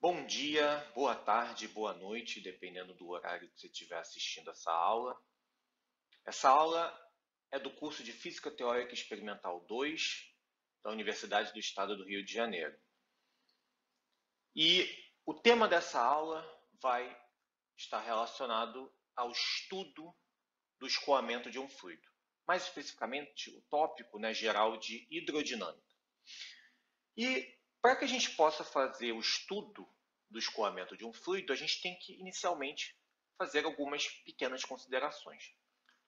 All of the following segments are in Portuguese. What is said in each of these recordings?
Bom dia, boa tarde, boa noite, dependendo do horário que você estiver assistindo essa aula. Essa aula é do curso de Física Teórica Experimental 2 da Universidade do Estado do Rio de Janeiro. E o tema dessa aula vai estar relacionado ao estudo do escoamento de um fluido. Mais especificamente, o tópico geral de hidrodinâmica. E para que a gente possa fazer o estudo do escoamento de um fluido, a gente tem que inicialmente fazer algumas pequenas considerações.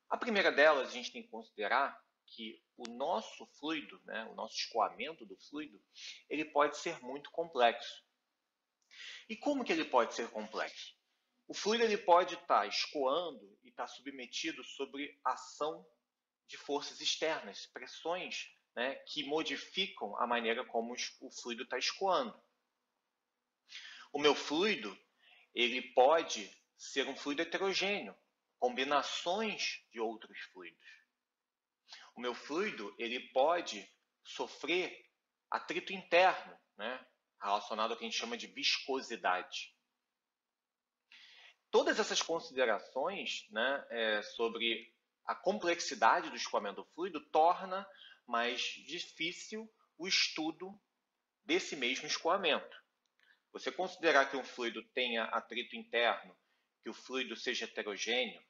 A primeira delas, a gente tem que considerar que o nosso fluido, o nosso escoamento do fluido, ele pode ser muito complexo. E como que ele pode ser complexo? O fluido ele pode estar escoando e estar submetido sobre ação de forças externas, pressões que modificam a maneira como o fluido está escoando. O meu fluido ele pode ser um fluido heterogêneo, combinações de outros fluidos. O meu fluido ele pode sofrer atrito interno, relacionado ao que a gente chama de viscosidade. Todas essas considerações sobre a complexidade do escoamento do fluido torna mais difícil o estudo desse mesmo escoamento. Você considerar que um fluido tenha atrito interno, que o fluido seja heterogêneo,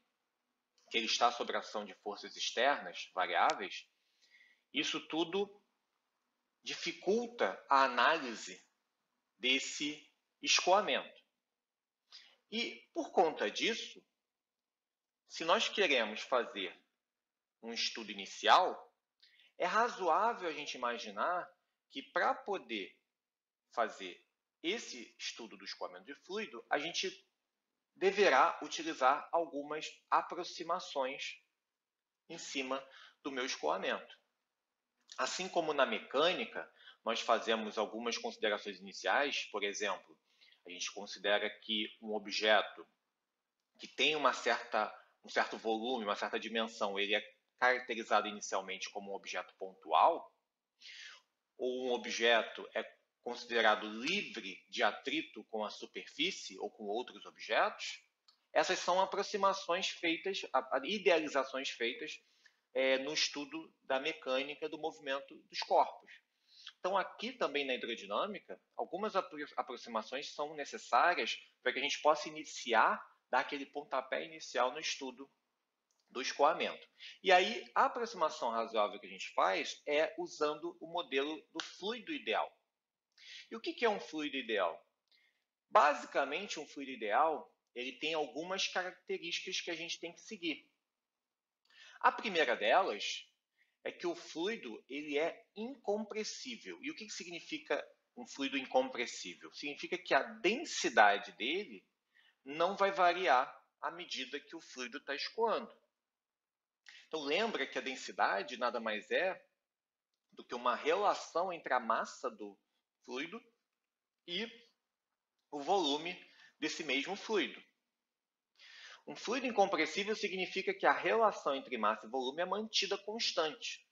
que ele está sob a ação de forças externas variáveis, isso tudo dificulta a análise desse escoamento. E, por conta disso, se nós queremos fazer um estudo inicial, é razoável a gente imaginar que para poder fazer esse estudo do escoamento de fluido, a gente deverá utilizar algumas aproximações em cima do meu escoamento. Assim como na mecânica, nós fazemos algumas considerações iniciais, por exemplo, a gente considera que um objeto que tem um certo volume, uma certa dimensão, ele é caracterizado inicialmente como um objeto pontual, ou um objeto é considerado livre de atrito com a superfície ou com outros objetos. Essas são aproximações feitas, idealizações feitas no estudo da mecânica do movimento dos corpos. Então, aqui também na hidrodinâmica, algumas aproximações são necessárias para que a gente possa dar aquele pontapé inicial no estudo do escoamento. E aí, a aproximação razoável que a gente faz é usando o modelo do fluido ideal. E o que é um fluido ideal? Basicamente, um fluido ideal ele tem algumas características que a gente tem que seguir. A primeira delas é que o fluido ele é incompressível. E o que significa um fluido incompressível? Significa que a densidade dele não vai variar à medida que o fluido está escoando. Então, lembra que a densidade nada mais é do que uma relação entre a massa do fluido e o volume desse mesmo fluido. Um fluido incompressível significa que a relação entre massa e volume é mantida constante.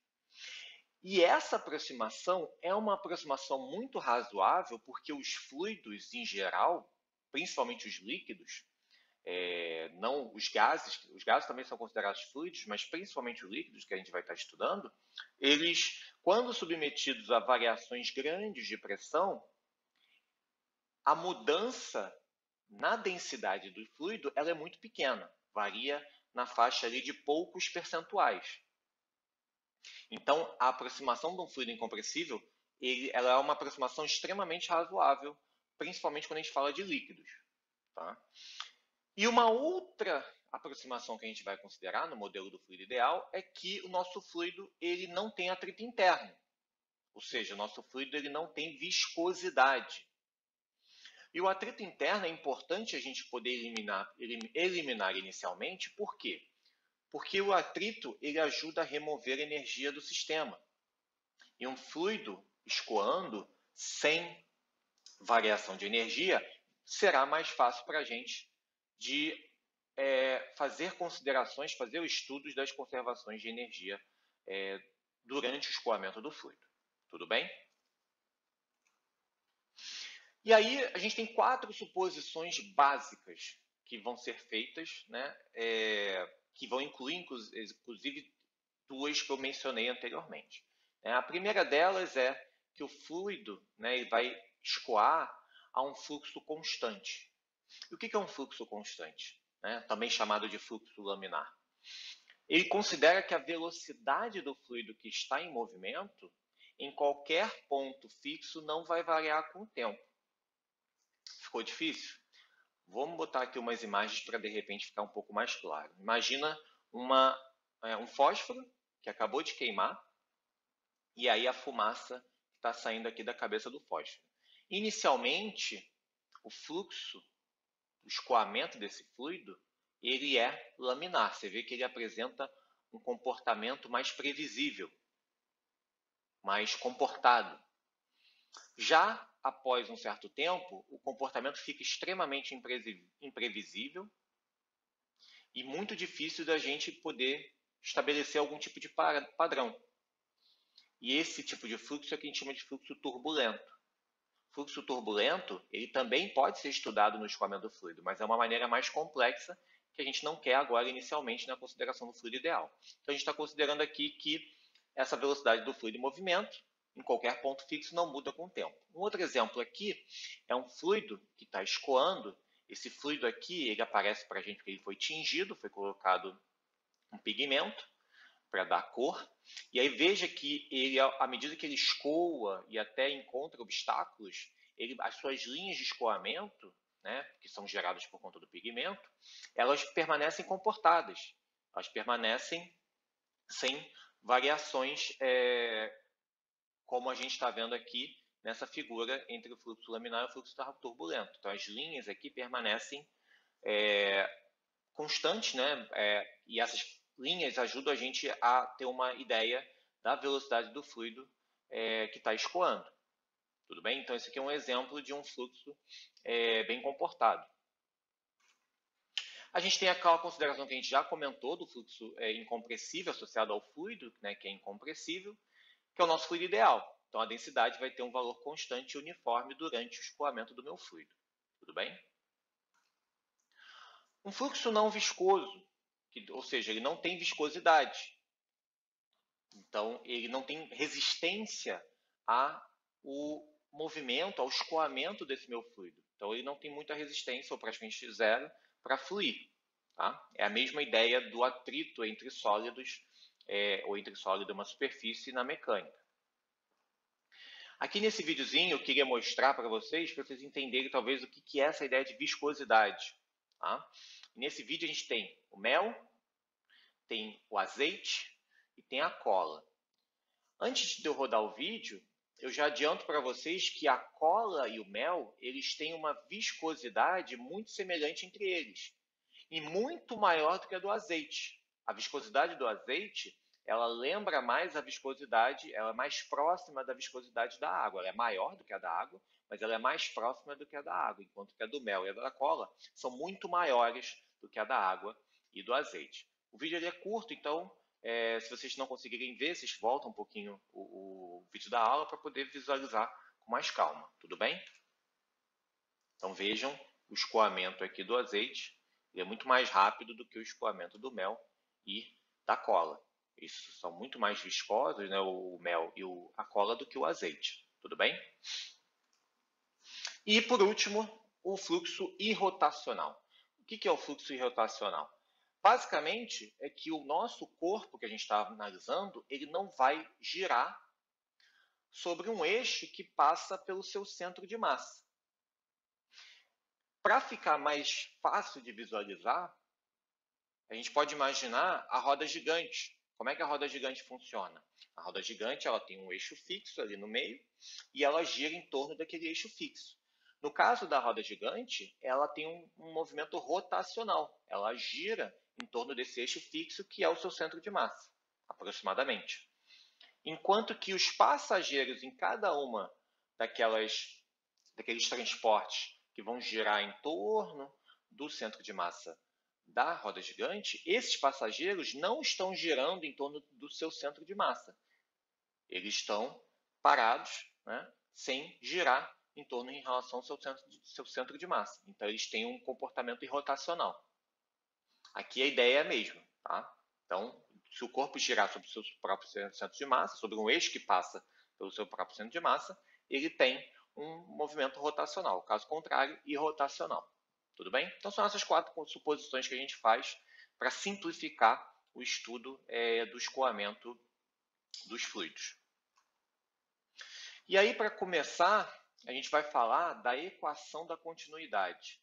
E essa aproximação é uma aproximação muito razoável porque os fluidos, em geral, principalmente os líquidos, não os gases também são considerados fluidos, mas principalmente os líquidos que a gente vai estar estudando, eles, quando submetidos a variações grandes de pressão, a mudança na densidade do fluido ela é muito pequena, varia na faixa ali de poucos percentuais. Então, a aproximação de um fluido incompressível ela é uma aproximação extremamente razoável, principalmente quando a gente fala de líquidos. Tá? E uma outra aproximação que a gente vai considerar no modelo do fluido ideal é que o nosso fluido ele não tem atrito interno, ou seja, o nosso fluido ele não tem viscosidade. E o atrito interno é importante a gente poder eliminar inicialmente, por quê? Porque o atrito ele ajuda a remover a energia do sistema. E um fluido escoando sem variação de energia será mais fácil para a gente de fazer considerações, fazer estudos das conservações de energia durante o escoamento do fluido. Tudo bem? E aí a gente tem 4 suposições básicas que vão ser feitas, né, que vão incluir, inclusive, 2 que eu mencionei anteriormente. A primeira delas é que o fluido, né, ele vai escoar a um fluxo constante. E o que é um fluxo constante? Também chamado de fluxo laminar. Ele considera que a velocidade do fluido que está em movimento, em qualquer ponto fixo, não vai variar com o tempo. Ficou difícil? Vamos botar aqui umas imagens para, de repente, ficar um pouco mais claro. Imagina um fósforo que acabou de queimar e aí a fumaça está saindo aqui da cabeça do fósforo. Inicialmente, o fluxo, o escoamento desse fluido, ele é laminar. Você vê que ele apresenta um comportamento mais previsível, mais comportado. Já após um certo tempo, o comportamento fica extremamente imprevisível e muito difícil da gente poder estabelecer algum tipo de padrão. E esse tipo de fluxo é o que a gente chama de fluxo turbulento. Fluxo turbulento, ele também pode ser estudado no escoamento do fluido, mas é uma maneira mais complexa que a gente não quer agora inicialmente na consideração do fluido ideal. Então a gente está considerando aqui que essa velocidade do fluido em movimento, em qualquer ponto fixo, não muda com o tempo. Um outro exemplo aqui é um fluido que está escoando. Esse fluido aqui, ele aparece para a gente porque ele foi tingido, foi colocado um pigmento para dar cor. E aí veja que ele, à medida que ele escoa e até encontra obstáculos, as suas linhas de escoamento, né, que são geradas por conta do pigmento, elas permanecem comportadas. Elas permanecem sem variações, como a gente está vendo aqui nessa figura entre o fluxo laminar e o fluxo turbulento. Então, as linhas aqui permanecem constantes, né? E essas linhas ajudam a gente a ter uma ideia da velocidade do fluido que está escoando. Tudo bem? Então, esse aqui é um exemplo de um fluxo bem comportado. A gente tem aquela consideração que a gente já comentou do fluxo incompressível associado ao fluido, né, que é incompressível, que é o nosso fluido ideal. Então, a densidade vai ter um valor constante e uniforme durante o escoamento do meu fluido. Tudo bem? Um fluxo não viscoso, ou seja, ele não tem viscosidade. Então, ele não tem resistência ao movimento, ao escoamento desse meu fluido. Então, ele não tem muita resistência, ou praticamente zero, para fluir. Tá? É a mesma ideia do atrito entre sólidos, ou entre sólido e uma superfície na mecânica. Aqui nesse videozinho eu queria mostrar para vocês entenderem talvez o que é essa ideia de viscosidade. Tá? Nesse vídeo a gente tem o mel, tem o azeite e tem a cola. Antes de eu rodar o vídeo, eu já adianto para vocês que a cola e o mel, eles têm uma viscosidade muito semelhante entre eles e muito maior do que a do azeite. A viscosidade do azeite, ela lembra mais a viscosidade, ela é mais próxima da viscosidade da água. Ela é maior do que a da água, mas ela é mais próxima do que a da água, enquanto que a do mel e a da cola são muito maiores do que a da água e do azeite. O vídeo é curto, então, se vocês não conseguirem ver, vocês voltam um pouquinho o vídeo da aula para poder visualizar com mais calma, tudo bem? Então vejam o escoamento aqui do azeite, ele é muito mais rápido do que o escoamento do mel e da cola. Eles são muito mais viscosos, né, o mel e a cola, do que o azeite, tudo bem? E por último, o fluxo irrotacional. O que é o fluxo irrotacional? Basicamente, é que o nosso corpo, que a gente está analisando, ele não vai girar sobre um eixo que passa pelo seu centro de massa. Para ficar mais fácil de visualizar, a gente pode imaginar a roda gigante. Como é que a roda gigante funciona? A roda gigante, ela tem um eixo fixo ali no meio e ela gira em torno daquele eixo fixo. No caso da roda gigante, ela tem um movimento rotacional. Ela gira em torno desse eixo fixo, que é o seu centro de massa, aproximadamente. Enquanto que os passageiros em cada uma daqueles transportes que vão girar em torno do centro de massa da roda gigante, esses passageiros não estão girando em torno do seu centro de massa. Eles estão parados, né, sem girar em torno em relação ao seu centro de massa. Então, eles têm um comportamento irrotacional. Aqui a ideia é a mesma, tá? Então, se o corpo girar sobre o seu próprio centro de massa, sobre um eixo que passa pelo seu próprio centro de massa, ele tem um movimento rotacional. Caso contrário, irrotacional. Tudo bem? Então, são essas 4 suposições que a gente faz para simplificar o estudo do escoamento dos fluidos. E aí, para começar, a gente vai falar da equação da continuidade.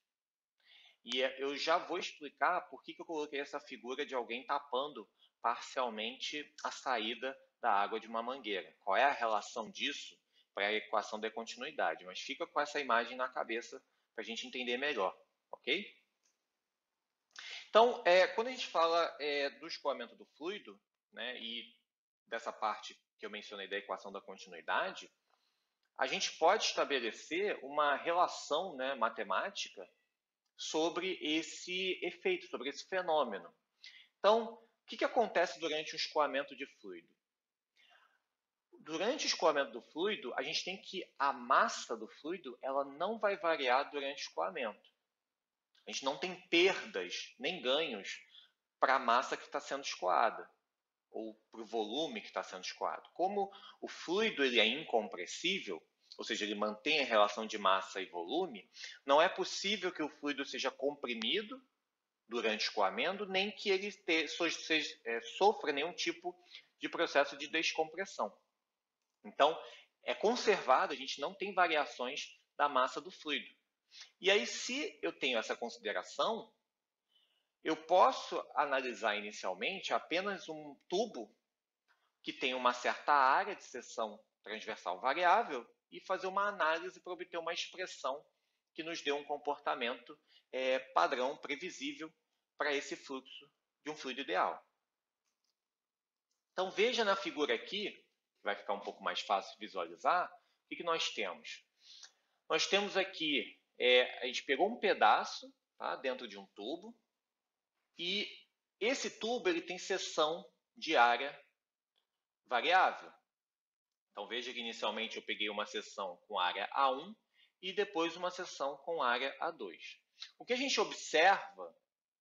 E eu já vou explicar por que eu coloquei essa figura de alguém tapando parcialmente a saída da água de uma mangueira. Qual é a relação disso para a equação da continuidade? Mas fica com essa imagem na cabeça para a gente entender melhor, ok? Então, quando a gente fala do escoamento do fluido, né, e dessa parte que eu mencionei da equação da continuidade, a gente pode estabelecer uma relação, né, matemática sobre esse efeito, sobre esse fenômeno. Então, o que acontece durante o escoamento de fluido? Durante o escoamento do fluido, a gente tem que a massa do fluido ela não vai variar durante o escoamento. A gente não tem perdas nem ganhos para a massa que está sendo escoada ou para o volume que está sendo escoado. Como o fluido ele é incompressível, ou seja, ele mantém a relação de massa e volume, não é possível que o fluido seja comprimido durante o escoamento, nem que ele sofra nenhum tipo de processo de descompressão. Então, é conservado, a gente não tem variações da massa do fluido. E aí, se eu tenho essa consideração, eu posso analisar inicialmente apenas um tubo que tem uma certa área de seção transversal variável e fazer uma análise para obter uma expressão que nos dê um comportamento padrão, previsível para esse fluxo de um fluido ideal. Então, veja na figura aqui, que vai ficar um pouco mais fácil visualizar, o que nós temos. Nós temos aqui, a gente pegou um pedaço, tá, dentro de um tubo, e esse tubo ele tem seção de área variável. Então, veja que inicialmente eu peguei uma seção com área A1 e depois uma seção com área A2. O que a gente observa,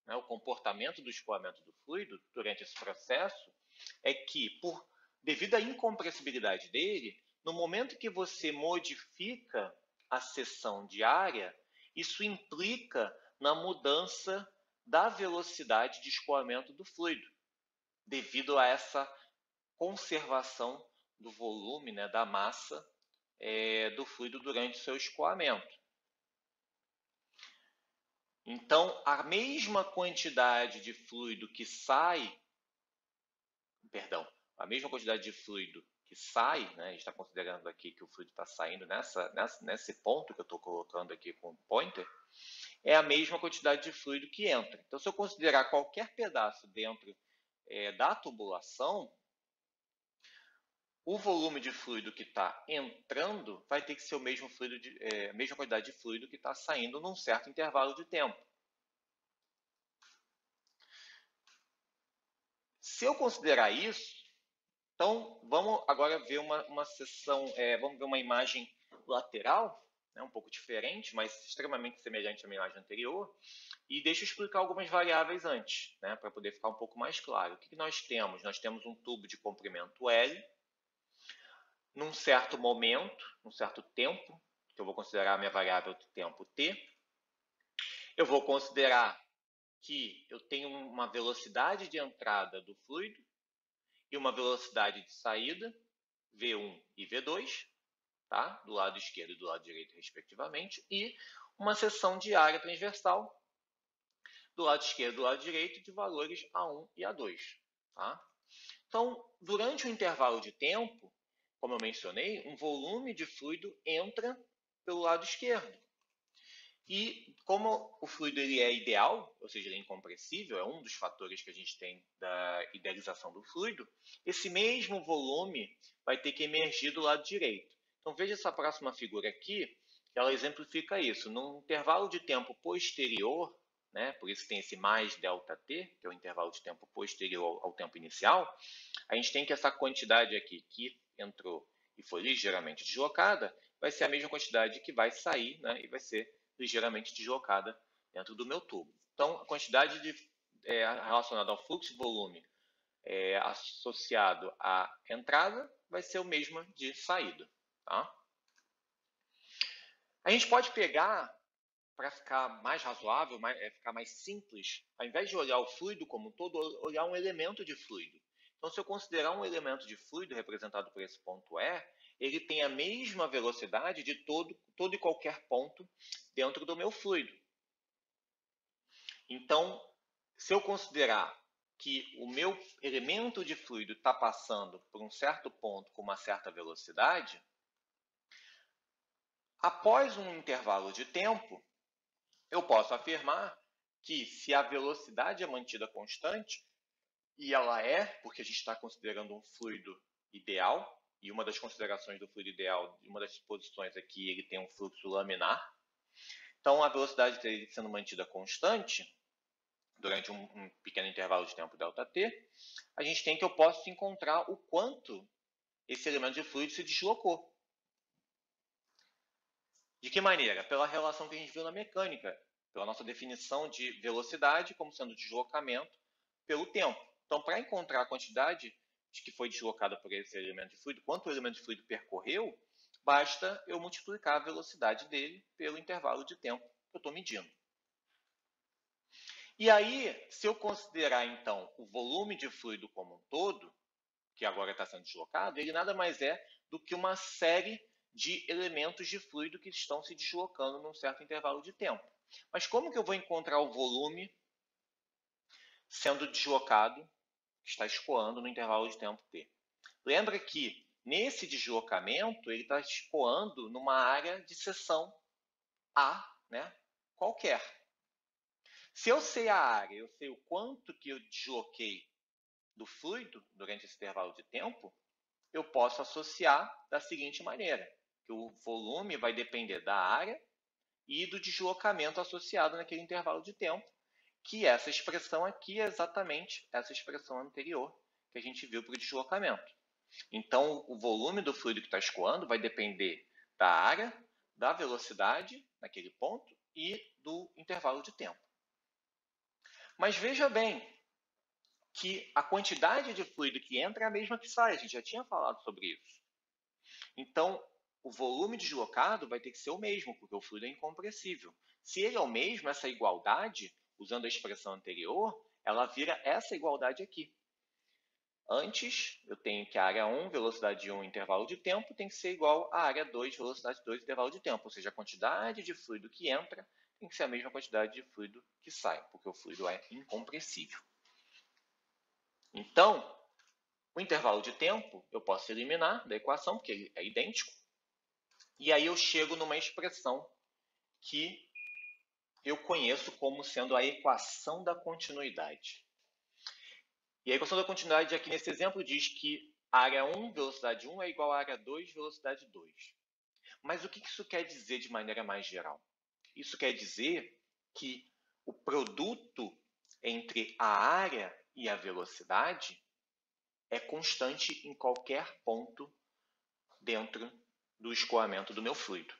né, o comportamento do escoamento do fluido durante esse processo, é que, devido à incompressibilidade dele, no momento que você modifica a seção de área, isso implica na mudança da velocidade de escoamento do fluido, devido a essa conservação do volume, né, da massa do fluido durante o seu escoamento. Então, a mesma quantidade de fluido que sai, a mesma quantidade de fluido que sai, né, a gente está considerando aqui que o fluido está saindo nesse ponto que eu estou colocando aqui com o pointer, é a mesma quantidade de fluido que entra. Então, se eu considerar qualquer pedaço dentro da tubulação, o volume de fluido que está entrando vai ter que ser o mesmo a mesma quantidade de fluido que está saindo num certo intervalo de tempo. Se eu considerar isso, então vamos agora ver uma seção, vamos ver uma imagem lateral, né, um pouco diferente, mas extremamente semelhante à minha imagem anterior. E deixa eu explicar algumas variáveis antes, né, para poder ficar um pouco mais claro. O que nós temos? Nós temos um tubo de comprimento L, num certo momento, num certo tempo, que eu vou considerar a minha variável de tempo t, eu vou considerar que eu tenho uma velocidade de entrada do fluido e uma velocidade de saída, V1 e V2, tá? Do lado esquerdo e do lado direito, respectivamente, e uma seção de área transversal do lado esquerdo e do lado direito de valores A1 e A2. Tá? Então, durante o intervalo de tempo, como eu mencionei, um volume de fluido entra pelo lado esquerdo. E como o fluido ele é ideal, ou seja, ele é incompressível, é um dos fatores que a gente tem da idealização do fluido, esse mesmo volume vai ter que emergir do lado direito. Então veja essa próxima figura aqui, que ela exemplifica isso. Num intervalo de tempo posterior, né, por isso tem esse mais ΔT, que é o intervalo de tempo posterior ao tempo inicial, a gente tem que essa quantidade aqui que entrou e foi ligeiramente deslocada, vai ser a mesma quantidade que vai sair, né, e vai ser ligeiramente deslocada dentro do meu tubo. Então, a quantidade relacionada ao fluxo de volume associado à entrada vai ser o mesmo de saída. Tá? A gente pode pegar, para ficar mais razoável, ficar mais simples, ao invés de olhar o fluido como um todo, olhar um elemento de fluido. Então, se eu considerar um elemento de fluido representado por esse ponto E, ele tem a mesma velocidade de todo e qualquer ponto dentro do meu fluido. Então, se eu considerar que o meu elemento de fluido está passando por um certo ponto com uma certa velocidade, após um intervalo de tempo, eu posso afirmar que se a velocidade é mantida constante, e ela é, porque a gente está considerando um fluido ideal, e uma das considerações do fluido ideal, uma das posições aqui, ele tem um fluxo laminar. Então, a velocidade dele sendo mantida constante, durante um pequeno intervalo de tempo ΔT, a gente tem que eu posso encontrar o quanto esse elemento de fluido se deslocou. De que maneira? Pela relação que a gente viu na mecânica, pela nossa definição de velocidade como sendo deslocamento pelo tempo. Então, para encontrar a quantidade de que foi deslocada por esse elemento de fluido, quanto o elemento de fluido percorreu, basta eu multiplicar a velocidade dele pelo intervalo de tempo que eu estou medindo. E aí, se eu considerar, então, o volume de fluido como um todo, que agora está sendo deslocado, ele nada mais é do que uma série de elementos de fluido que estão se deslocando num certo intervalo de tempo. Mas como que eu vou encontrar o volume sendo deslocado, que está escoando no intervalo de tempo t? Lembra que nesse deslocamento ele está escoando numa área de seção A, né, qualquer. Se eu sei a área, eu sei o quanto que eu desloquei do fluido durante esse intervalo de tempo, eu posso associar da seguinte maneira, que o volume vai depender da área e do deslocamento associado naquele intervalo de tempo, que essa expressão aqui é exatamente essa expressão anterior que a gente viu para o deslocamento. Então, o volume do fluido que está escoando vai depender da área, da velocidade naquele ponto e do intervalo de tempo. Mas veja bem que a quantidade de fluido que entra é a mesma que sai, a gente já tinha falado sobre isso. Então, o volume deslocado vai ter que ser o mesmo, porque o fluido é incompressível. Se ele é o mesmo, essa igualdade, usando a expressão anterior, ela vira essa igualdade aqui. Antes, eu tenho que a área 1, velocidade 1, intervalo de tempo, tem que ser igual à área 2, velocidade 2, intervalo de tempo. Ou seja, a quantidade de fluido que entra tem que ser a mesma quantidade de fluido que sai, porque o fluido é incompressível. Então, o intervalo de tempo eu posso eliminar da equação, porque ele é idêntico. E aí eu chego numa expressão que eu conheço como sendo a equação da continuidade. E a equação da continuidade aqui nesse exemplo diz que a área 1, velocidade 1, é igual à área 2, velocidade 2. Mas o que isso quer dizer de maneira mais geral? Isso quer dizer que o produto entre a área e a velocidade é constante em qualquer ponto dentro do escoamento do meu fluido.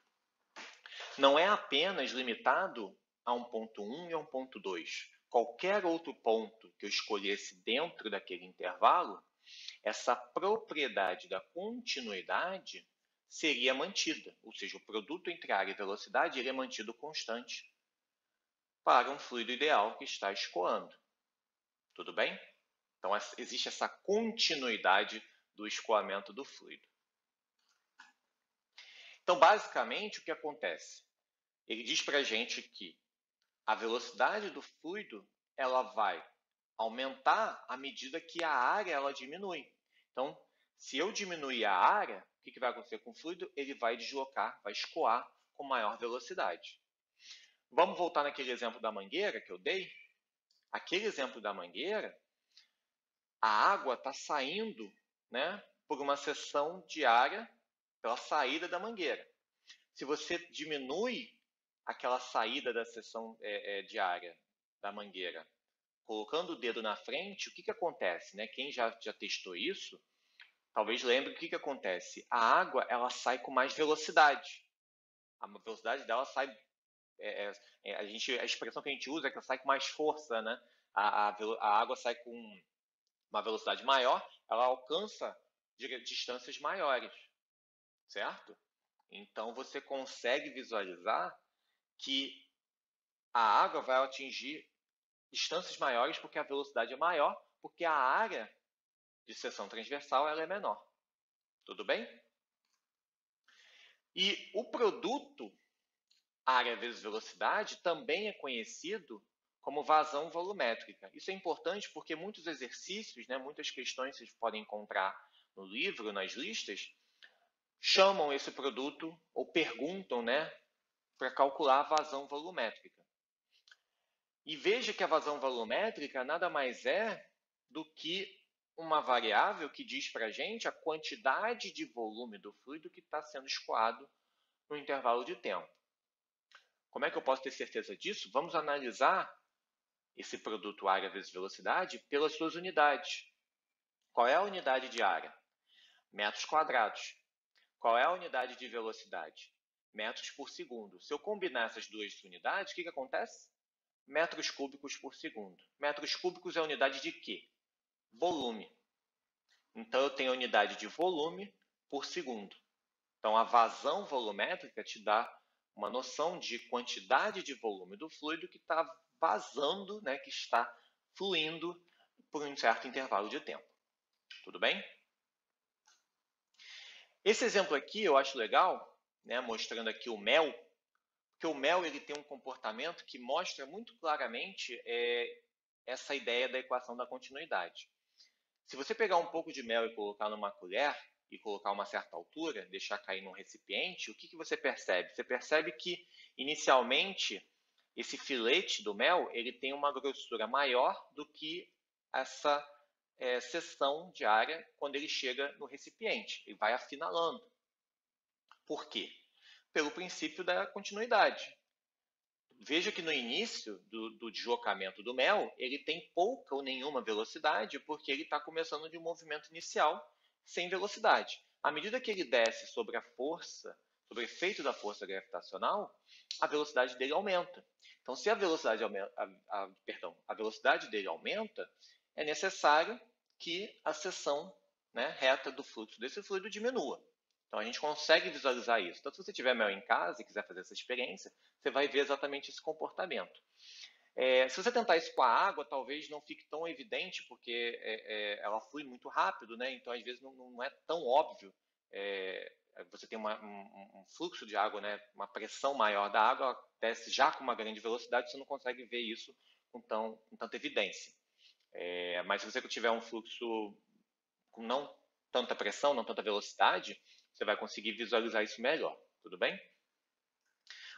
Não é apenas limitado a um ponto 1 e a um ponto 2. Qualquer outro ponto que eu escolhesse dentro daquele intervalo, essa propriedade da continuidade seria mantida. Ou seja, o produto entre área e velocidade ele é mantido constante para um fluido ideal que está escoando. Tudo bem? Então, existe essa continuidade do escoamento do fluido. Então, basicamente, o que acontece? Ele diz para a gente que a velocidade do fluido ela vai aumentar à medida que a área ela diminui. Então, se eu diminuir a área, o que vai acontecer com o fluido? Ele vai deslocar, vai escoar com maior velocidade. Vamos voltar naquele exemplo da mangueira que eu dei? Aquele exemplo da mangueira, a água está saindo, né, por uma seção de área pela saída da mangueira. Se você diminui aquela saída da seção de área da mangueira, colocando o dedo na frente, o que acontece? Né? Quem já testou isso, talvez lembre o que acontece. A água ela sai com mais velocidade. A velocidade dela sai... a expressão que a gente usa é que ela sai com mais força, né? A água sai com uma velocidade maior, ela alcança distâncias maiores, certo? Então, você consegue visualizar que a água vai atingir distâncias maiores porque a velocidade é maior, porque a área de seção transversal ela é menor. Tudo bem? E o produto área vezes velocidade também é conhecido como vazão volumétrica. Isso é importante porque muitos exercícios, né, muitas questões que vocês podem encontrar no livro, nas listas, chamam esse produto ou perguntam, né, para calcular a vazão volumétrica. E veja que a vazão volumétrica nada mais é do que uma variável que diz para a gente a quantidade de volume do fluido que está sendo escoado no intervalo de tempo. Como é que eu posso ter certeza disso? Vamos analisar esse produto área vezes velocidade pelas suas unidades. Qual é a unidade de área? Metros quadrados. Qual é a unidade de velocidade? Metros por segundo. Se eu combinar essas duas unidades, o que acontece? Metros cúbicos por segundo. Metros cúbicos é a unidade de quê? Volume. Então, eu tenho a unidade de volume por segundo. Então, a vazão volumétrica te dá uma noção de quantidade de volume do fluido que está vazando, né, que está fluindo por um certo intervalo de tempo. Tudo bem? Esse exemplo aqui eu acho legal, né, mostrando aqui o mel, porque o mel ele tem um comportamento que mostra muito claramente essa ideia da equação da continuidade. Se você pegar um pouco de mel e colocar numa colher, e colocar uma certa altura, deixar cair num recipiente, o que você percebe? Você percebe que, inicialmente, esse filete do mel ele tem uma grossura maior do que essa seção de área quando ele chega no recipiente. Ele vai afinalando. Por quê? Pelo princípio da continuidade. Veja que no início do deslocamento do mel, ele tem pouca ou nenhuma velocidade, porque ele está começando de um movimento inicial sem velocidade. À medida que ele desce sobre a força, sobre o efeito da força gravitacional, a velocidade dele aumenta. Então, se a velocidade a velocidade dele aumenta, é necessário que a seção, né, reta do fluxo desse fluido diminua. Então, a gente consegue visualizar isso. Então, se você tiver mel em casa e quiser fazer essa experiência, você vai ver exatamente esse comportamento. Se você tentar isso com a água, talvez não fique tão evidente, porque ela flui muito rápido, né? Então, às vezes, não é tão óbvio. Você tem um fluxo de água, né? Uma pressão maior da água, ela desce já com uma grande velocidade, você não consegue ver isso com tanta evidência. Mas se você tiver um fluxo com não tanta pressão, não tanta velocidade, você vai conseguir visualizar isso melhor, tudo bem?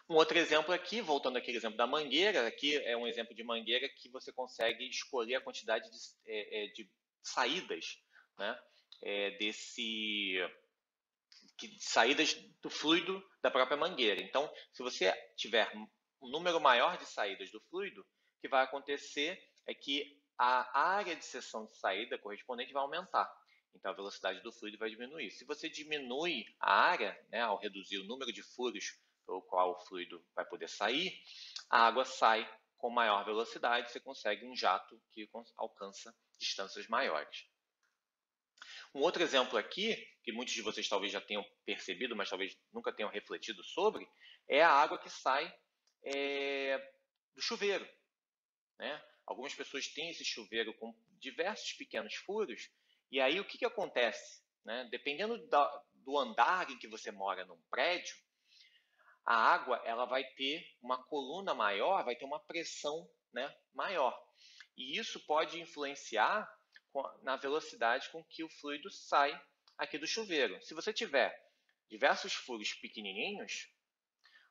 Um outro exemplo aqui, voltando àquele exemplo da mangueira, aqui é um exemplo de mangueira que você consegue escolher a quantidade de saídas, né, saídas do fluido da própria mangueira. Então, se você tiver um número maior de saídas do fluido, o que vai acontecer é que a área de seção de saída correspondente vai aumentar. Então, a velocidade do fluido vai diminuir. Se você diminui a área, né, ao reduzir o número de furos pelo qual o fluido vai poder sair, a água sai com maior velocidade, você consegue um jato que alcança distâncias maiores. Um outro exemplo aqui, que muitos de vocês talvez já tenham percebido, mas talvez nunca tenham refletido sobre, é a água que sai do chuveiro, né? Algumas pessoas têm esse chuveiro com diversos pequenos furos, e aí o que acontece? Né? Dependendo do andar em que você mora num prédio, a água ela vai ter uma coluna maior, vai ter uma pressão, né, maior. E isso pode influenciar na velocidade com que o fluido sai aqui do chuveiro. Se você tiver diversos furos pequenininhos,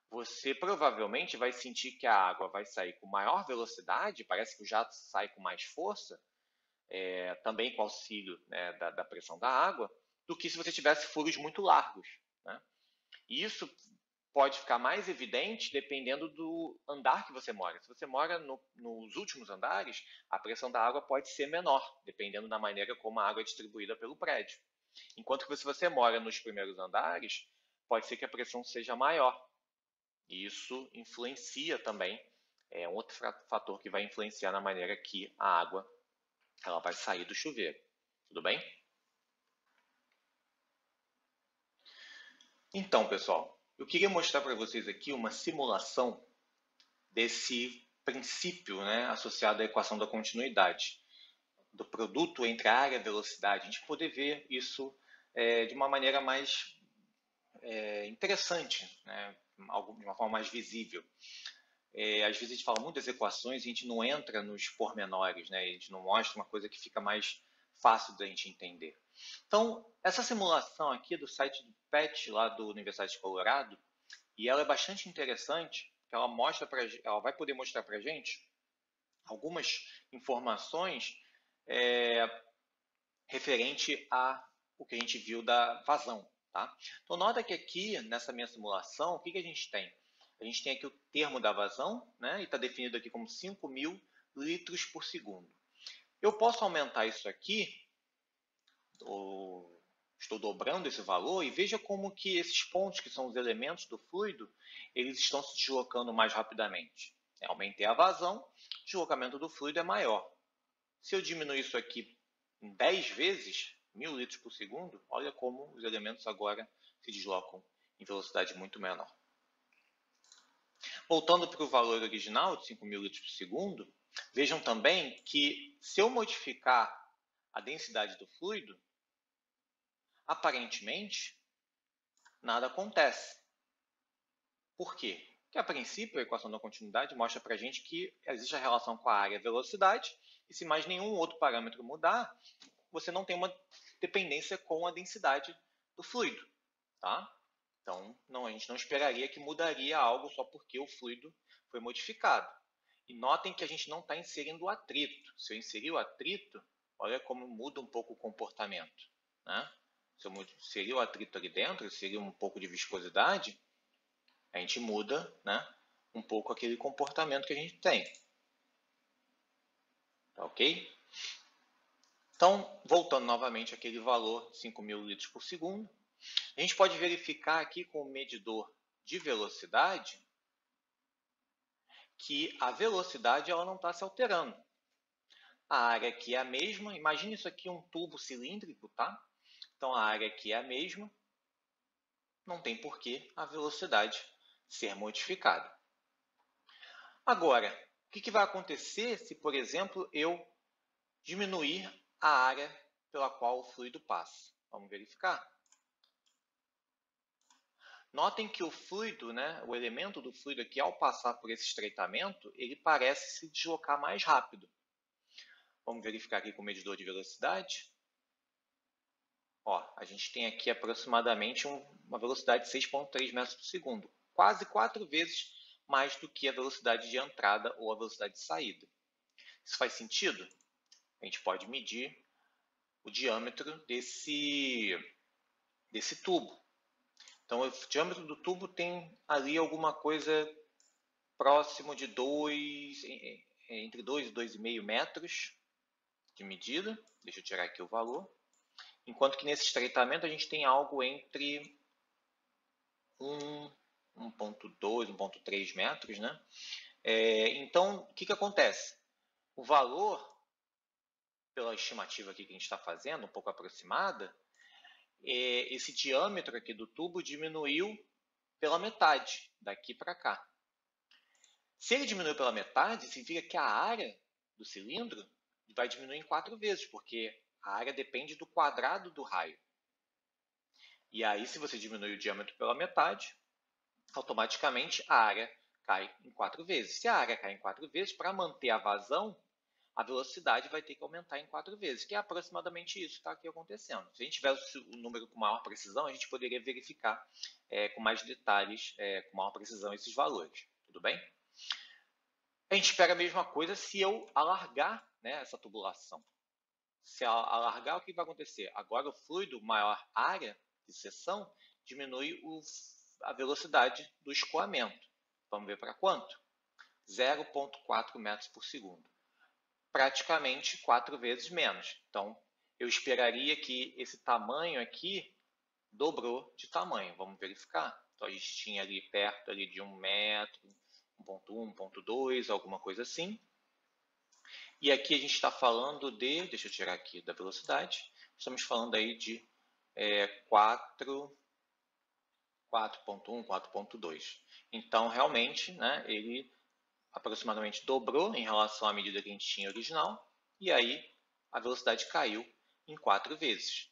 você provavelmente vai sentir que a água vai sair com maior velocidade, parece que o jato sai com mais força, também com auxílio, né, da pressão da água, do que se você tivesse furos muito largos, né? E isso pode ficar mais evidente dependendo do andar que você mora. Se você mora nos últimos andares, a pressão da água pode ser menor, dependendo da maneira como a água é distribuída pelo prédio. Enquanto que se você mora nos primeiros andares, pode ser que a pressão seja maior. E isso influencia também, é um outro fator que vai influenciar na maneira que a água ela vai sair do chuveiro. Tudo bem? Então, pessoal, eu queria mostrar para vocês aqui uma simulação desse princípio, né, associado à equação da continuidade, do produto entre a área e a velocidade. A gente poder ver isso de uma maneira mais interessante, né, de uma forma mais visível. Às vezes a gente fala muito das equações e a gente não entra nos pormenores, né, a gente não mostra uma coisa que fica mais fácil da gente entender. Então, essa simulação aqui é do site do PET, lá da Universidade de Colorado, e ela é bastante interessante, porque ela vai poder mostrar para a gente algumas informações referente a o que a gente viu da vazão. Tá? Então, nota que aqui, nessa minha simulação, o que a gente tem? A gente tem aqui o termo da vazão, né, e está definido aqui como 5.000 litros por segundo. Eu posso aumentar isso aqui, estou dobrando esse valor, e veja como que esses pontos, que são os elementos do fluido, eles estão se deslocando mais rapidamente. Aumentei a vazão, o deslocamento do fluido é maior. Se eu diminuir isso aqui em 10 vezes, 1.000 litros por segundo, olha como os elementos agora se deslocam em velocidade muito menor. Voltando para o valor original de 5.000 litros por segundo, vejam também que se eu modificar a densidade do fluido, aparentemente, nada acontece. Por quê? Porque, a princípio, a equação da continuidade mostra para a gente que existe a relação com a área e a velocidade, e se mais nenhum outro parâmetro mudar, você não tem uma dependência com a densidade do fluido. Tá? Então, a gente não esperaria que mudaria algo só porque o fluido foi modificado. E notem que a gente não está inserindo o atrito. Se eu inserir o atrito, olha como muda um pouco o comportamento. Né? Se eu inserir o atrito ali dentro, inserir um pouco de viscosidade, a gente muda, né, um pouco aquele comportamento que a gente tem. Tá ok? Então, voltando novamente àquele valor de 5.000 litros por segundo, a gente pode verificar aqui com o medidor de velocidade que a velocidade ela não está se alterando. A área aqui é a mesma. Imagine isso aqui um tubo cilíndrico, tá? Então, a área aqui é a mesma. Não tem por que a velocidade ser modificada. Agora, o que vai acontecer se, por exemplo, eu diminuir a área pela qual o fluido passa? Vamos verificar. Notem que o fluido, né, o elemento do fluido aqui, ao passar por esse estreitamento, ele parece se deslocar mais rápido. Vamos verificar aqui com o medidor de velocidade. Ó, a gente tem aqui aproximadamente uma velocidade de 6,3 metros por segundo, quase 4 vezes mais do que a velocidade de entrada ou a velocidade de saída. Isso faz sentido? A gente pode medir o diâmetro desse tubo. Então, o diâmetro do tubo tem ali alguma coisa próximo de entre 2 e 2,5 metros de medida. Deixa eu tirar aqui o valor. Enquanto que nesse estreitamento a gente tem algo entre 1,2, 1,3 metros. Né? Então, o que acontece? O valor, pela estimativa aqui que a gente está fazendo, um pouco aproximada, esse diâmetro aqui do tubo diminuiu pela metade, daqui para cá. Se ele diminuiu pela metade, significa que a área do cilindro vai diminuir em 4 vezes, porque a área depende do quadrado do raio. E aí, se você diminui o diâmetro pela metade, automaticamente a área cai em 4 vezes. Se a área cai em 4 vezes, para manter a vazão, a velocidade vai ter que aumentar em 4 vezes, que é aproximadamente isso que está aqui acontecendo. Se a gente tivesse o número com maior precisão, a gente poderia verificar com mais detalhes, com maior precisão, esses valores. Tudo bem? A gente espera a mesma coisa se eu alargar, né, essa tubulação. Se eu alargar, o que vai acontecer? Agora o fluido, maior área de seção, diminui a velocidade do escoamento. Vamos ver para quanto? 0,4 metros por segundo. Praticamente 4 vezes menos. Então, eu esperaria que esse tamanho aqui dobrou de tamanho. Vamos verificar. Então, a gente tinha ali perto ali de 1 metro, 1.1, 1.2, alguma coisa assim. E aqui a gente está falando de, deixa eu tirar aqui da velocidade, estamos falando aí de 4.1, 4.2. Então, realmente, né, ele aproximadamente dobrou em relação à medida que a gente tinha original, e aí a velocidade caiu em 4 vezes.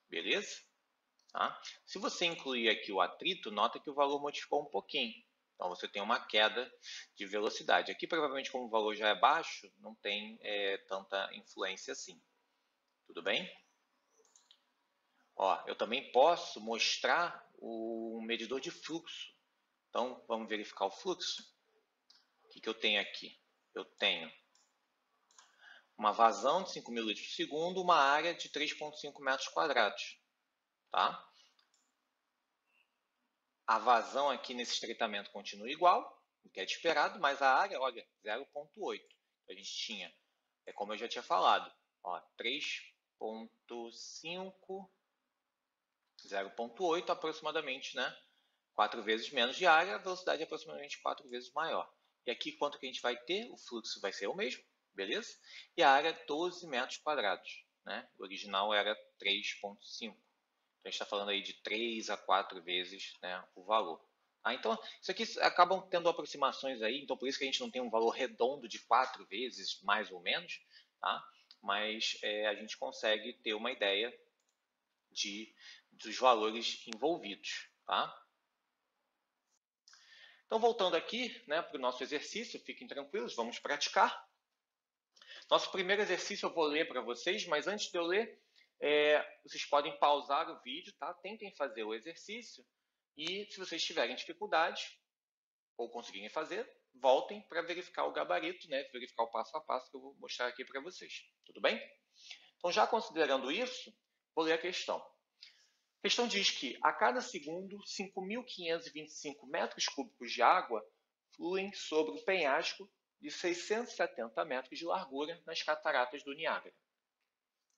Beleza? Tá? Se você incluir aqui o atrito, nota que o valor modificou um pouquinho. Então, você tem uma queda de velocidade. Aqui, provavelmente, como o valor já é baixo, não tem tanta influência assim. Tudo bem? Ó, eu também posso mostrar o medidor de fluxo. Então, vamos verificar o fluxo. O que eu tenho aqui? Eu tenho uma vazão de 5.000 litros por segundo, uma área de 3,5 metros quadrados. Tá? A vazão aqui nesse estreitamento continua igual, o que é esperado, mas a área, olha, 0,8. A gente tinha, como eu já tinha falado, 3,5, 0,8 aproximadamente, né? 4 vezes menos de área, a velocidade é aproximadamente 4 vezes maior. E aqui, quanto que a gente vai ter? O fluxo vai ser o mesmo, beleza? E a área, 12 metros quadrados, né? O original era 3,5. Então, a gente está falando aí de 3 a 4 vezes, né, o valor. Tá? Então, isso aqui acabam tendo aproximações aí, então por isso que a gente não tem um valor redondo de 4 vezes, mais ou menos, tá? Mas a gente consegue ter uma ideia dos valores envolvidos. Tá? Então, voltando aqui, né, para o nosso exercício, fiquem tranquilos, vamos praticar. Nosso primeiro exercício eu vou ler para vocês, mas antes de eu ler, vocês podem pausar o vídeo, tá? Tentem fazer o exercício e, se vocês tiverem dificuldade ou conseguirem fazer, voltem para verificar o gabarito, né? Verificar o passo a passo que eu vou mostrar aqui para vocês. Tudo bem? Então, já considerando isso, vou ler a questão. A questão diz que, a cada segundo, 5.525 metros cúbicos de água fluem sobre o penhasco de 670 metros de largura nas cataratas do Niágara.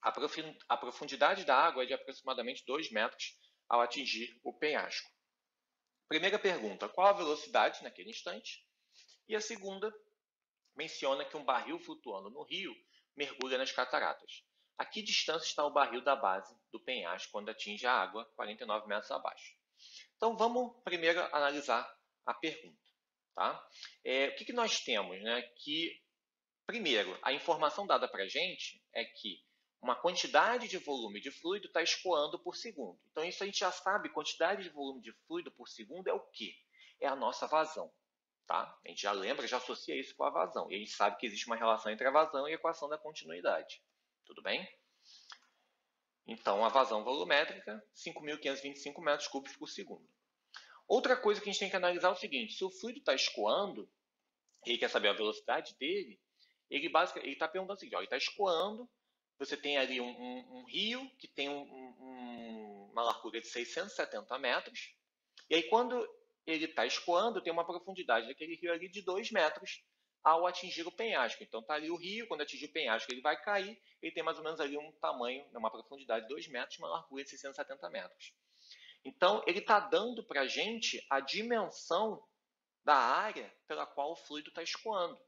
A profundidade da água é de aproximadamente 2 metros ao atingir o penhasco. Primeira pergunta, qual a velocidade naquele instante? E a segunda menciona que um barril flutuando no rio mergulha nas cataratas. A que distância está o barril da base do penhasco quando atinge a água, 49 metros abaixo? Então, vamos primeiro analisar a pergunta. Tá? O que nós temos? Né? Que, primeiro, a informação dada para a gente é que uma quantidade de volume de fluido está escoando por segundo. Então, isso a gente já sabe, quantidade de volume de fluido por segundo é o quê? É a nossa vazão. Tá? A gente já lembra, já associa isso com a vazão. E a gente sabe que existe uma relação entre a vazão e a equação da continuidade. Tudo bem? Então, a vazão volumétrica, 5.525 metros cúbicos por segundo. Outra coisa que a gente tem que analisar é o seguinte, se o fluido está escoando, e ele quer saber a velocidade dele, ele está perguntando o seguinte, ele está escoando, você tem ali um rio que tem uma largura de 670 metros, e aí quando ele está escoando, tem uma profundidade daquele rio ali de 2 metros ao atingir o penhasco. Então está ali o rio, quando atingir o penhasco ele vai cair, ele tem mais ou menos ali um tamanho, uma profundidade de 2 metros, uma largura de 670 metros. Então ele está dando para a gente a dimensão da área pela qual o fluido está escoando,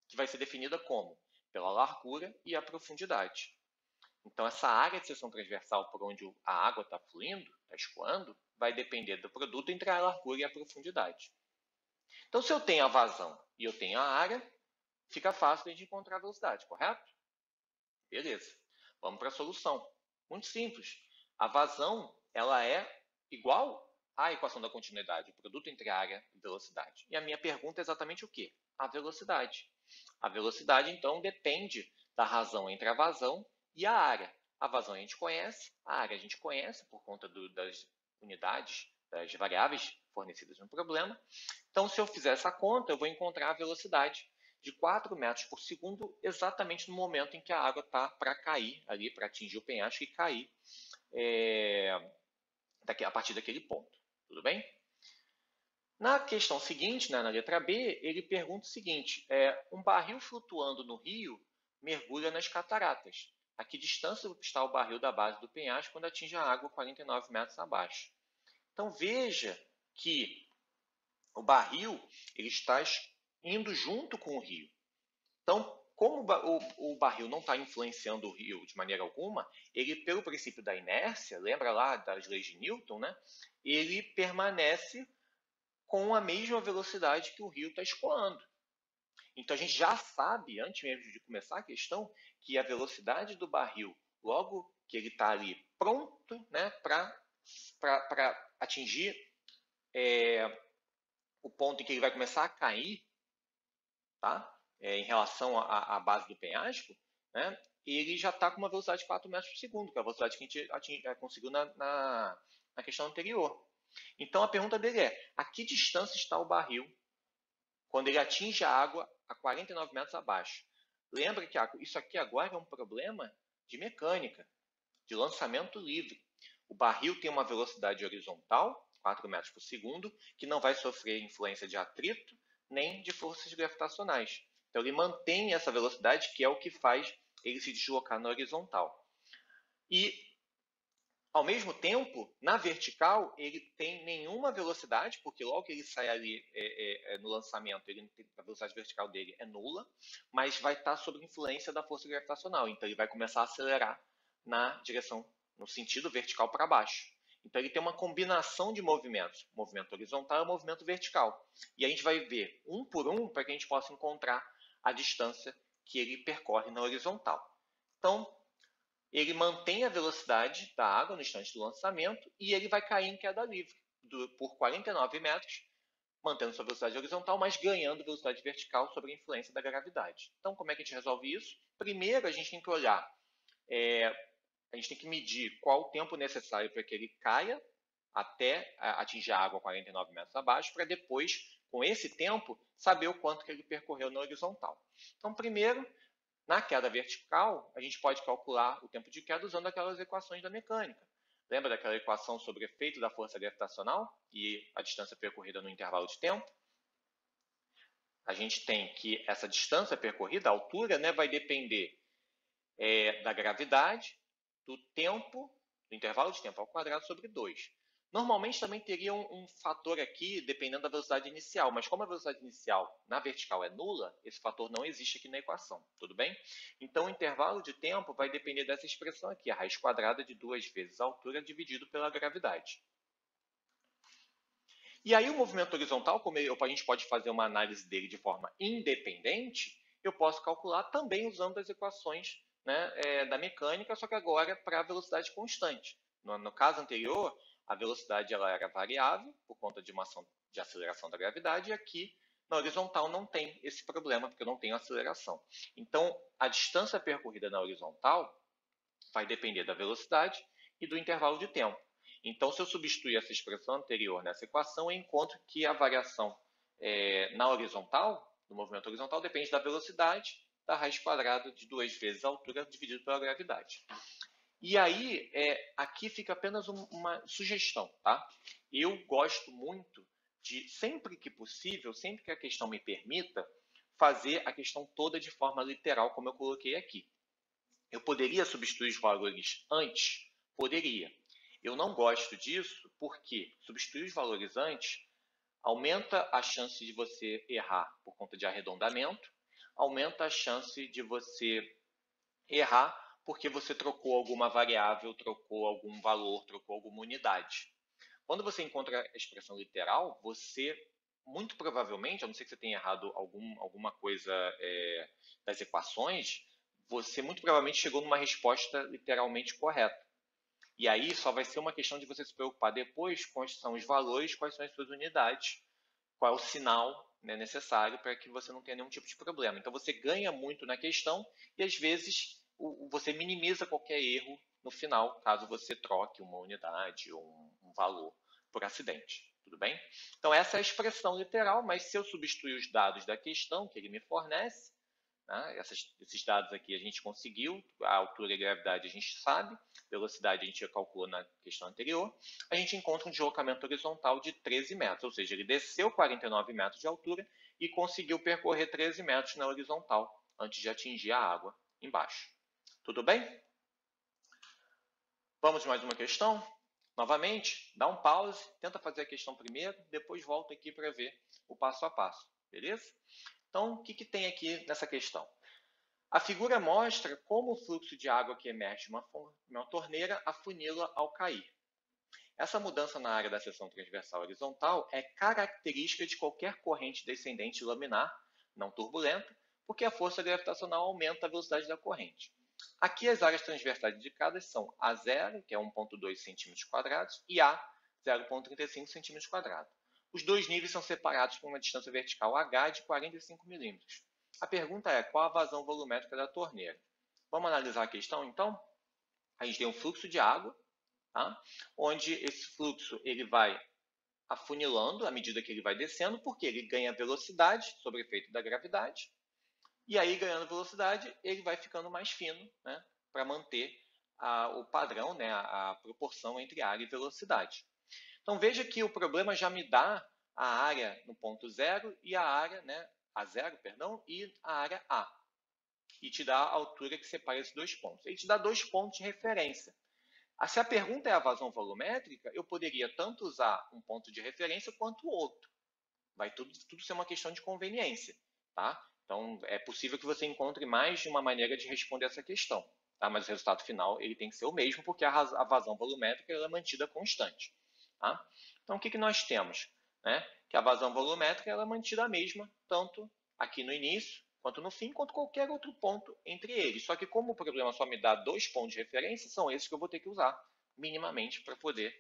que vai ser definida como? Pela largura e a profundidade. Então, essa área de seção transversal por onde a água está fluindo, está escoando, vai depender do produto entre a largura e a profundidade. Então, se eu tenho a vazão e eu tenho a área, fica fácil de encontrar a velocidade, correto? Beleza. Vamos para a solução. Muito simples. A vazão ela é igual à equação da continuidade, o produto entre área e velocidade. E a minha pergunta é exatamente o quê? A velocidade. A velocidade, então, depende da razão entre a vazão e a área. A vazão a gente conhece, a área a gente conhece por conta das unidades, das variáveis fornecidas no problema. Então, se eu fizer essa conta, eu vou encontrar a velocidade de 4 metros por segundo exatamente no momento em que a água está para cair, ali para atingir o penhasco e cair a partir daquele ponto. Tudo bem? Na questão seguinte, né, na letra B, ele pergunta o seguinte, um barril flutuando no rio mergulha nas cataratas. a que distância está o barril da base do penhasco quando atinge a água 49 metros abaixo. Então, veja que o barril ele está indo junto com o rio. Então, como o barril não está influenciando o rio de maneira alguma, ele, pelo princípio da inércia, lembra lá das leis de Newton, né? Ele permanece com a mesma velocidade que o rio está escoando. Então, a gente já sabe, antes mesmo de começar a questão, que a velocidade do barril, logo que ele está ali pronto, né, para atingir o ponto em que ele vai começar a cair, tá? Em relação à base do penhasco, né, ele já está com uma velocidade de 4 metros por segundo, que é a velocidade que a gente conseguiu na questão anterior. Então, a pergunta dele é, a que distância está o barril quando ele atinge a água a 49 metros abaixo? Lembra que isso aqui agora é um problema de mecânica, de lançamento livre. O barril tem uma velocidade horizontal, 4 metros por segundo, que não vai sofrer influência de atrito nem de forças gravitacionais. Então, ele mantém essa velocidade, que é o que faz ele se deslocar na horizontal. E, ao mesmo tempo, na vertical, ele tem nenhuma velocidade, porque logo que ele sai ali no lançamento, a velocidade vertical dele é nula, mas vai estar sob influência da força gravitacional. Então, ele vai começar a acelerar na direção, no sentido vertical para baixo. Então, ele tem uma combinação de movimentos, movimento horizontal e movimento vertical. E a gente vai ver um por um para que a gente possa encontrar a distância que ele percorre na horizontal. Então, ele mantém a velocidade da água no instante do lançamento e ele vai cair em queda livre por 49 metros, mantendo sua velocidade horizontal, mas ganhando velocidade vertical sob a influência da gravidade. Então, como é que a gente resolve isso? Primeiro, a gente tem que olhar, a gente tem que medir qual o tempo necessário para que ele caia até atingir a água 49 metros abaixo, para depois, com esse tempo, saber o quanto que ele percorreu na horizontal. Então, primeiro, na queda vertical, a gente pode calcular o tempo de queda usando aquelas equações da mecânica. Lembra daquela equação sobre o efeito da força gravitacional e a distância percorrida no intervalo de tempo? A gente tem que essa distância percorrida, a altura, né, vai depender da gravidade, do tempo, do intervalo de tempo ao quadrado sobre 2. Normalmente também teria um fator aqui, dependendo da velocidade inicial, mas como a velocidade inicial na vertical é nula, esse fator não existe aqui na equação, tudo bem? Então, o intervalo de tempo vai depender dessa expressão aqui, a raiz quadrada de 2 vezes a altura dividido pela gravidade. E aí, o movimento horizontal, como a gente pode fazer uma análise dele de forma independente, eu posso calcular também usando as equações, né, da mecânica, só que agora para a velocidade constante. No caso anterior, a velocidade ela era variável por conta de uma ação de aceleração da gravidade, e aqui na horizontal não tem esse problema, porque eu não tenho aceleração. Então, a distância percorrida na horizontal vai depender da velocidade e do intervalo de tempo. Então, se eu substituir essa expressão anterior nessa equação, eu encontro que a variação na horizontal, no movimento horizontal, depende da velocidade da raiz quadrada de 2 vezes a altura dividido pela gravidade. E aí, aqui fica apenas uma sugestão, tá? Eu gosto muito de, sempre que possível, sempre que a questão me permita, fazer a questão toda de forma literal, como eu coloquei aqui. Eu poderia substituir os valores antes? Poderia. Eu não gosto disso porque substituir os valores antes aumenta a chance de você errar por conta de arredondamento, aumenta a chance de você errar porque você trocou alguma variável, trocou algum valor, trocou alguma unidade. Quando você encontra a expressão literal, você, muito provavelmente, a não ser que você tenha errado alguma coisa das equações, você muito provavelmente chegou numa resposta literalmente correta. E aí só vai ser uma questão de você se preocupar depois quais são os valores, quais são as suas unidades, qual é o sinal, né, necessário para que você não tenha nenhum tipo de problema. Então você ganha muito na questão e às vezes você minimiza qualquer erro no final, caso você troque uma unidade ou um valor por acidente. Tudo bem? Então essa é a expressão literal, mas se eu substituir os dados da questão que ele me fornece, né, esses dados aqui a gente conseguiu, a altura e a gravidade a gente sabe, velocidade a gente já calculou na questão anterior, a gente encontra um deslocamento horizontal de 13 metros, ou seja, ele desceu 49 metros de altura e conseguiu percorrer 13 metros na horizontal, antes de atingir a água embaixo. Tudo bem? Vamos mais uma questão? Novamente, dá um pause, tenta fazer a questão primeiro, depois volta aqui para ver o passo a passo, beleza? Então, o que tem aqui nessa questão? A figura mostra como o fluxo de água que emerge de uma torneira afunila ao cair. Essa mudança na área da seção transversal horizontal é característica de qualquer corrente descendente laminar, não turbulenta, porque a força gravitacional aumenta a velocidade da corrente. Aqui as áreas transversais indicadas são A0, que é 1,2 cm², e A, 0,35 cm². Os dois níveis são separados por uma distância vertical H de 45 mm. A pergunta é, qual a vazão volumétrica da torneira? Vamos analisar a questão, então? A gente tem um fluxo de água, tá? Onde esse fluxo ele vai afunilando à medida que ele vai descendo, porque ele ganha velocidade sob o efeito da gravidade, e aí, ganhando velocidade, ele vai ficando mais fino, né, para manter o padrão, né, a proporção entre área e velocidade. Então, veja que o problema já me dá a área no ponto 0 e a área, né, A0, perdão, e a área A. E te dá a altura que separa esses dois pontos. Ele te dá 2 pontos de referência. Se a pergunta é a vazão volumétrica, eu poderia tanto usar um ponto de referência quanto o outro. Vai tudo ser uma questão de conveniência, tá? Então, é possível que você encontre mais de uma maneira de responder essa questão, tá? Mas o resultado final ele tem que ser o mesmo, porque a vazão volumétrica ela é mantida constante. Tá? Então, o que nós temos? Né? Que a vazão volumétrica ela é mantida a mesma, tanto aqui no início, quanto no fim, quanto qualquer outro ponto entre eles. Só que como o problema só me dá 2 pontos de referência, são esses que eu vou ter que usar minimamente para poder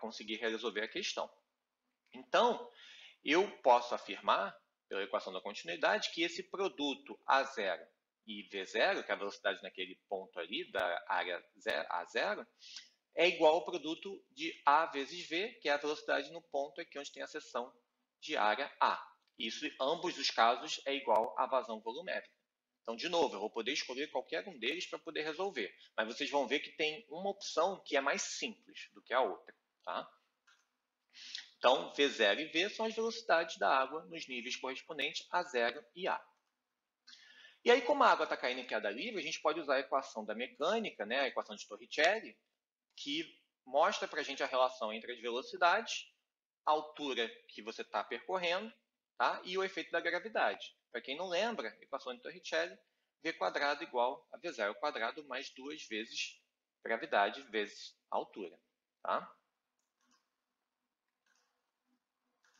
conseguir resolver a questão. Então, eu posso afirmar, pela equação da continuidade, que esse produto A0 e V0, que é a velocidade naquele ponto ali da área A0, é igual ao produto de A vezes V, que é a velocidade no ponto aqui onde tem a seção de área A. Isso, em ambos os casos, é igual à vazão volumétrica. Então, de novo, eu vou poder escolher qualquer um deles para poder resolver. Mas vocês vão ver que tem uma opção que é mais simples do que a outra. Tá? Então, V0 e V são as velocidades da água nos níveis correspondentes a 0 e A. E aí, como a água está caindo em queda livre, a gente pode usar a equação da mecânica, né, a equação de Torricelli, que mostra para a gente a relação entre as velocidades, a altura que você está percorrendo, tá, e o efeito da gravidade. Para quem não lembra, a equação de Torricelli, V² igual a V0² mais 2 vezes gravidade vezes a altura. Tá?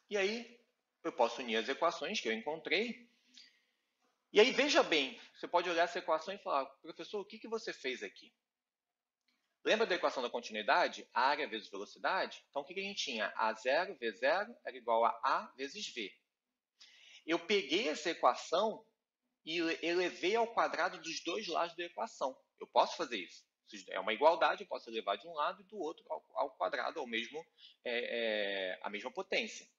E aí, eu posso unir as equações que eu encontrei. E aí, veja bem, você pode olhar essa equação e falar, professor, o que você fez aqui? Lembra da equação da continuidade? Área vezes velocidade? Então, o que a gente tinha? A0, V0 era igual a A vezes V. Eu peguei essa equação e elevei ao quadrado dos dois lados da equação. Eu posso fazer isso. É uma igualdade, eu posso elevar de um lado e do outro ao quadrado, a mesma potência.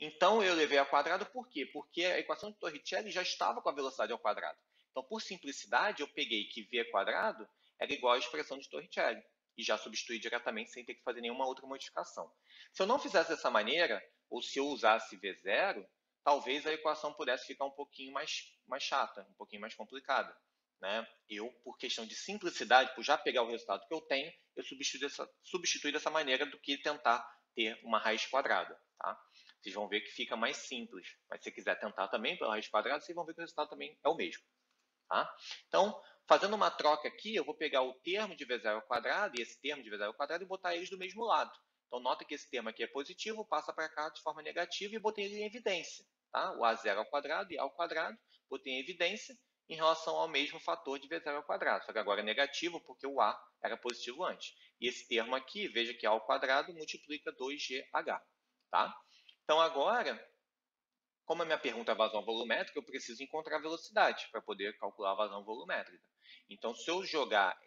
Então, eu levei ao quadrado por quê? Porque a equação de Torricelli já estava com a velocidade ao quadrado. Então, por simplicidade, eu peguei que V² era igual à expressão de Torricelli e já substituí diretamente sem ter que fazer nenhuma outra modificação. Se eu não fizesse dessa maneira, ou se eu usasse V0, talvez a equação pudesse ficar um pouquinho mais chata, um pouquinho mais complicada. Né? Eu, por questão de simplicidade, por já pegar o resultado que eu tenho, eu substituí dessa maneira do que tentar ter uma raiz quadrada. Tá? Vocês vão ver que fica mais simples. Mas se você quiser tentar também pela raiz quadrada, vocês vão ver que o resultado também é o mesmo. Tá? Então, fazendo uma troca aqui, eu vou pegar o termo de V0² e esse termo de V0² e botar eles do mesmo lado. Então, nota que esse termo aqui é positivo, passa para cá de forma negativa e botei ele em evidência. Tá? O A0² e A², botei em evidência em relação ao mesmo fator de V0². Só que agora é negativo porque o A era positivo antes. E esse termo aqui, veja que A² multiplica 2GH. Tá? Então, agora, como a minha pergunta é vazão volumétrica, eu preciso encontrar a velocidade para poder calcular a vazão volumétrica. Então, se eu jogar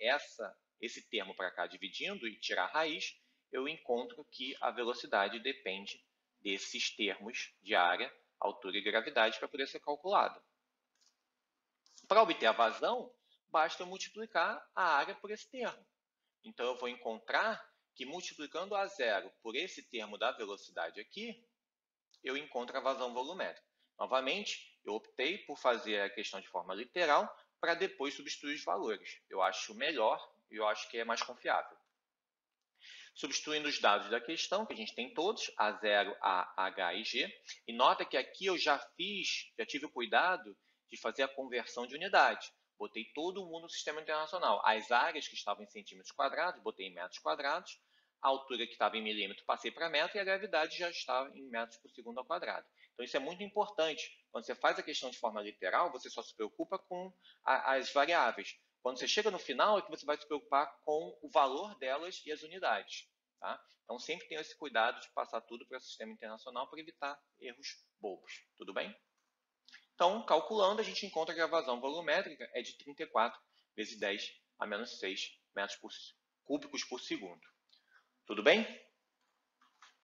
esse termo para cá dividindo e tirar a raiz, eu encontro que a velocidade depende desses termos de área, altura e gravidade para poder ser calculada. Para obter a vazão, basta eu multiplicar a área por esse termo. Então, eu vou encontrar que multiplicando A0 por esse termo da velocidade aqui, eu encontro a vazão volumétrica. Novamente, eu optei por fazer a questão de forma literal para depois substituir os valores. Eu acho melhor, eu acho que é mais confiável. Substituindo os dados da questão, que a gente tem todos, A0, A, H e G, e nota que aqui eu já tive o cuidado de fazer a conversão de unidade. Botei todo mundo no sistema internacional. As áreas que estavam em centímetros quadrados, botei em metros quadrados, a altura que estava em milímetro, passei para metro, e a gravidade já estava em metros por segundo ao quadrado. Então, isso é muito importante. Quando você faz a questão de forma literal, você só se preocupa com as variáveis. Quando você chega no final, é que você vai se preocupar com o valor delas e as unidades. Tá? Então, sempre tenha esse cuidado de passar tudo para o sistema internacional para evitar erros bobos. Tudo bem? Então, calculando, a gente encontra que a vazão volumétrica é de 34 vezes 10 a menos 6 metros cúbicos por segundo. Tudo bem?